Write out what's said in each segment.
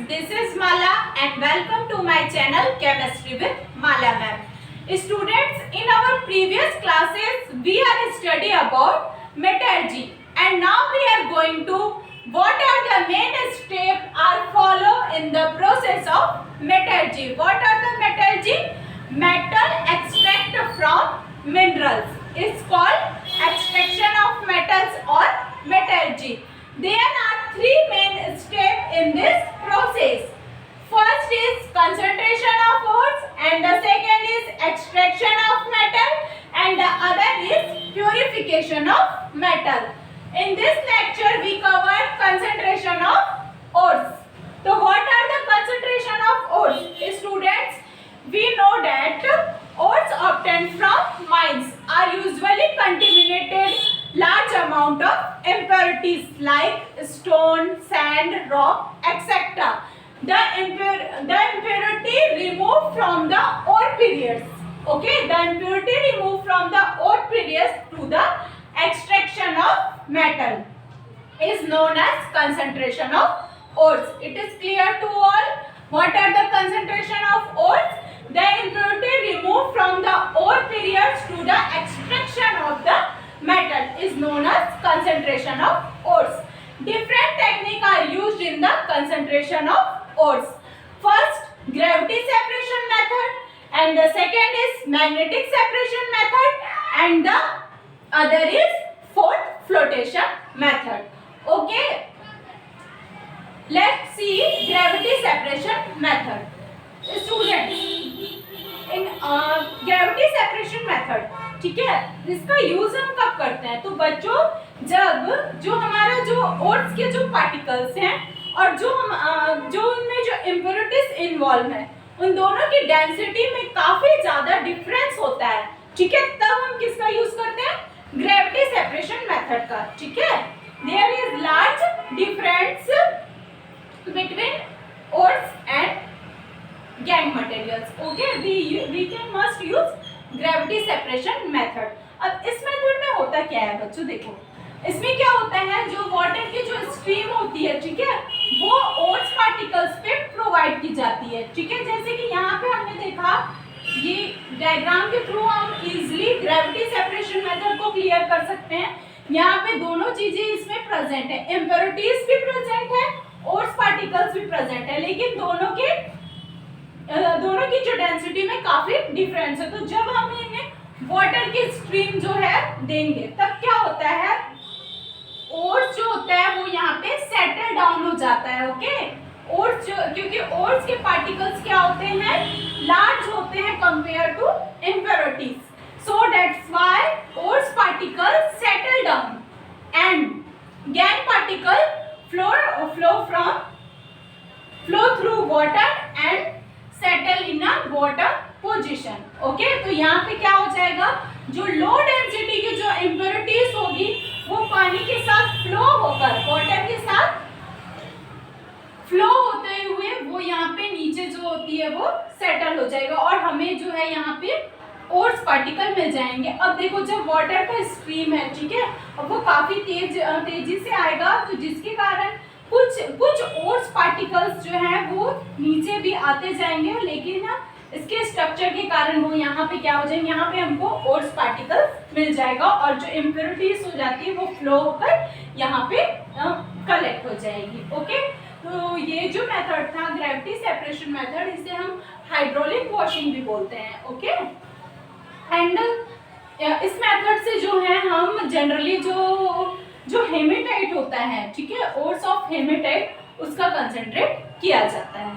this is Mala and welcome to my channel Chemistry with Mala ma'am. Students, in our previous classes we are study about metallurgy and now we are going to what are the main steps are follow in the process of metallurgy. What are the metallurgy? Metal extract from minerals is called extraction of metals or metallurgy. There are three main steps in this process. First is concentration of ores and the second is extraction of metal and the other is purification of metal. In this lecture we cover concentration of ores. So what are the concentration of ores? Students, we know that ores obtained from mines are usually contaminated large amount of impurities like stone, sand, rock, etc. The impurity removed from the ore periods. Okay, the impurity removed from the ore periods to the extraction of metal is known as concentration of ores. It is clear to all. What are the concentration of ores? The impurity removed from the ore periods to the extraction of the metal is known as concentration of ores. Different techniques are used in the concentration of ores. First, gravity separation method, and the second is magnetic separation method, and the other is fourth flotation method. Okay, let's see gravity separation method. Students, in gravity separation method, ठीक है, इसका use हम कब करते हैं? तो बच्चों, जब जो हमारा जो ओट्स के जो पार्टिकल्स हैं और जो उनमें जो इम्प्योरिटीज इन्वॉल्व है उन दोनों की डेंसिटी में काफी ज्यादा डिफरेंस होता है, ठीक है, तब हम किसका यूज करते हैं? ग्रेविटी सेपरेशन मेथड का, ठीक है. There is large difference between ores and gangue materials. Okay, we can must use gravity separation method. अब इस मेथड में होता क्या है बच्चों? देखो, इसमें क्या होता है, जो वाटर की जो स्ट्रीम होती है, ठीक है, वो ओट्स पार्टिकल्स पे प्रोवाइड की जाती है, ठीक है. जैसे कि यहाँ पे हमने देखा, ये डायग्राम के थ्रू हम इजीली ग्रेविटी सेपरेशन मेथड को क्लियर कर सकते हैं. यहाँ पे दोनों चीजें इसमें प्रेजेंट है, इम्प्योरिटीज भी प्रेजेंट है, ओट्स पार्टिकल्स भी प्रेजेंट है, लेकिन दोनों की जो डेंसिटी में काफी डिफरेंस है. तो जब हम इन्हें वाटर की स्ट्रीम जो है देंगे, तब क्या होता है, ओट्स जो होता है वो यहाँ पे सेटल डाउन हो जाता है. ओके, ओट्स क्योंकि ओट्स के पार्टिकल्स क्या होते हैं, लार्ज होते हैं compare to impurities. So that's why ores particle settle down and gangue particle flow through water and settle in a bottom position. Okay, तो यहाँ पे क्या हो जाएगा, जो लो डेंसिटी की जो इम्प्योरिटीज होगी वो पानी के साथ फ्लो होकर, वाटर के साथ फ्लो होते हुए वो यहाँ पे नीचे जो होती है वो सेटल हो जाएगा और हमें जो है यहाँ पे ओट्स पार्टिकल मिल जाएंगे. अब देखो, जब वाटर का स्ट्रीम है, ठीक है, अब वो काफी तेजी से आएगा, तो जिसके कारण कुछ ओट्स पार्टिकल्स जो हैं वो नीचे भी आते जाएंगे, लेकिन इसके स्ट्रक्चर के कारण वो यहाँ पे क्या हो जाएंगे, यहाँ पे हमको ओट्स पार्टिकल्स मिल जाएगा और जो इम्प्योरिटीज हो जाती है वो फ्लो होकर यहाँ पे कलेक्ट हो जाएगी. ओके, तो ये जो मेथड था ग्रेविटी सेपरेशन मेथड, इसे हम हाइड्रोलिक वॉशिंग भी बोलते हैं. ओके, एंड इस मेथड से जो है हम जनरली जो हेमेटाइट होता है, ठीक है, ओट्स ऑफ हेमेटाइट, उसका कंसंट्रेट किया जाता है.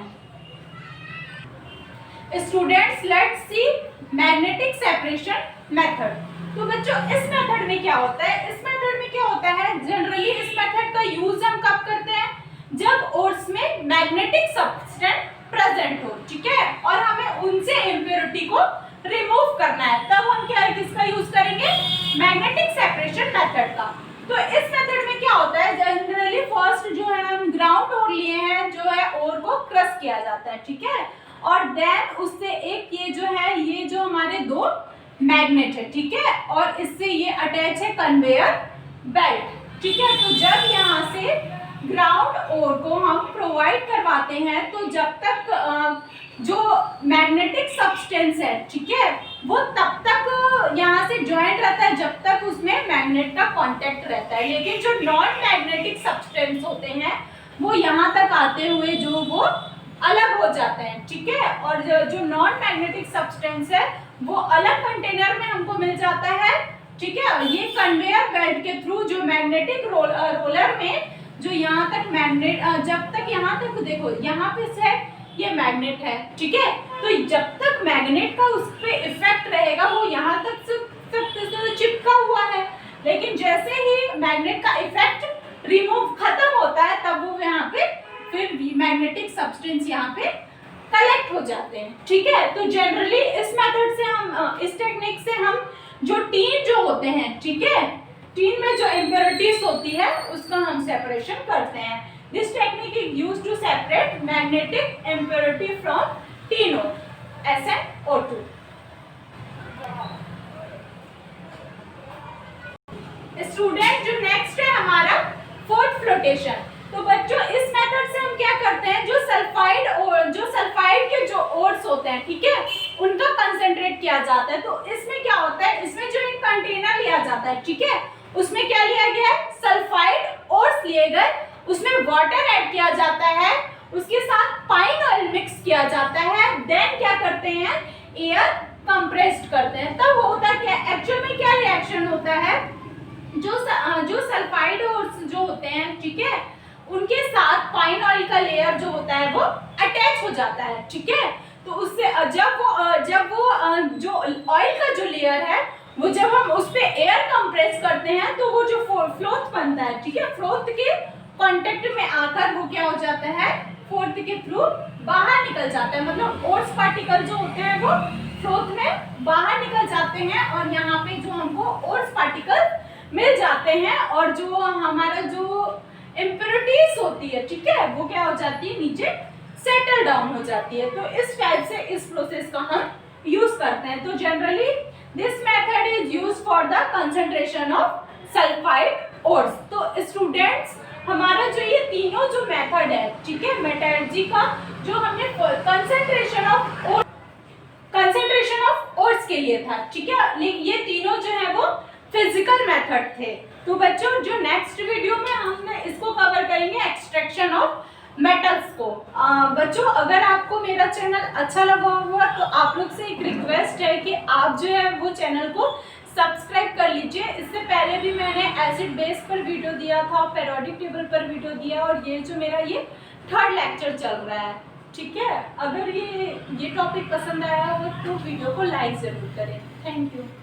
Students, let's see magnetic separation method. तो बच्चों, इस मेथड में क्या होता है, इस मेथड में क्या होता है, जनरली इस मेथड का यूज हम कब करते हैं, जब ओट्स में मैग्नेटिक सब्सटेंस प्रेजेंट हो, ठीक है, और हमें उनसे इम्प्योरिटी को रिमूव करना है, तब हम किसका यूज करेंगे, मैग्नेटिक सेपरेशन मेथड का. तो इस मेथड में क्या होता है, जनरली फर्स्ट जो है हम ग्राउंड ओर लिए हैं, जो है ओर को क्रश किया जाता है, ठीक है, और देन उससे एक ये जो हमारे दो मैग्नेट है, ठीक है, और इससे ये अटैच है कन्वेयर बेल्ट, ठीक है. तो जब यहाँ से ग्राउंड ओर को हम प्रोवाइड करवाते हैं तो जब तक जो मैग्नेटिक सब्सटेंस है, ठीक है, वो तब तक यहाँ से ज्वाइंट रहता है जब तक उसमें मैग्नेट का कांटेक्ट रहता है। लेकिन जो नॉन मैग्नेटिक सब्सटेंस होते हैं वो यहाँ तक आते हुए जो वो अलग हो जाते हैं, ठीक है। और जो नॉन मैग्नेटिक सब्सटेंस है वो अलग कंटेनर में हमको मिल जाता है, ठीक है। ये कन्वेयर बेल्ट के थ्रू जो मैग्नेटिक रोलर में जो यहाँ तक मैग्नेट, जब तक यहाँ तक देखो यहाँ पे से ये मैग्नेट है, ठीक है, तो जब तक मैग्नेट का उस पे इफेक्ट रहेगा वो यहाँ तक से चिपका हुआ है। लेकिन जैसे ही मैग्नेट का इफेक्ट रिमूव खत्म होता है तब वो यहाँ पे फिर मैग्नेटिक सब्सटेंस यहाँ पे कलेक्ट हो जाते हैं, ठीक है। तो जनरली इस मेथड से हम, इस टेक्निक से हम जो टीन जो होते हैं, ठीक है, टीन में जो इम्प्योरिटीज होती है उसका हम सेपरेशन करते हैं। This technique is used to separate magnetic impurity from tin ore, SnO2। Student, जो नेक्स्ट है हमारा फोर्थ फ्लोटेशन। तो बच्चों इस मेथड से हम क्या करते हैं, जो सल्फाइड के जो ओर्स होते हैं, ठीक है, उनका कंसंट्रेट किया जाता है। तो इसमें क्या होता है, इसमें जो एक कंटेनर लिया जाता है, ठीक है, उसमें क्या लिया गया है, सल्फाइड ओर्स लिए गए, उसमें वाटर ऐड किया जाता है, उसके साथ पाइन ऑयल मिक्स किया जाता है, देन क्या करते हैं, एयर कंप्रेस्ड करते हैं। तब होता क्या, एक्चुअल में क्या रिएक्शन होता है, जो सल्फाइड ओर्स जो होते हैं, ठीक है, उनके साथ पाइन ऑयल का लेयर जो होता है वो अटैच हो जाता है, ठीक है। तो उससे जब वो जो ऑयल का जो लेयर है वो जब हम उस पे एयर कंप्रेस करते हैं तो वो जो फ्लोथ बनता है, ठीक है, फ्लोथ के कांटेक्ट में आकर वो क्या हो जाता है, फोर्थ के थ्रू बाहर निकल जाता है। मतलब ओर्स पार्टिकल जो होते हैं वो फ्लोथ में बाहर निकल जाते हैं और यहाँ पे जो हमको ओर्स पार्टिकल मिल जाते हैं और जो हमारा जो इम्प्योरिटीज होती है, ठीक है, वो क्या हो जाती है, नीचे सेटल डाउन हो जाती है। तो इस टाइप से इस प्रोसेस का हम यूज करते हैं। तो generally this method is use for the concentration of sulphide ores. तो स्टूडेंट्स, हमारा जो ये तीनों जो मेथड है, ठीक है, मेटलर्जी का, जो हमने कंसंट्रेशन ऑफ ओर्स के लिए था, ठीक है, ये तीनों जो है वो फिजिकल मेथड थे। तो बच्चों जो नेक्स्ट वीडियो में हमने इसको कवर करेंगे, एक्सट्रैक्शन ऑफ मेटल्स को। बच्चों अगर आपको मेरा चैनल अच्छा लगा होगा तो आप लोग से एक रिक्वेस्ट है कि आप जो है वो चैनल को सब्सक्राइब कर लीजिए। इससे पहले भी मैंने एसिड बेस पर वीडियो दिया था, पीरियोडिक टेबल पर वीडियो दिया और ये जो मेरा ये थर्ड लेक्चर चल रहा है, ठीक है। अगर ये टॉपिक पसंद आया हो तो वीडियो को लाइक ज़रूर करें। Thank you.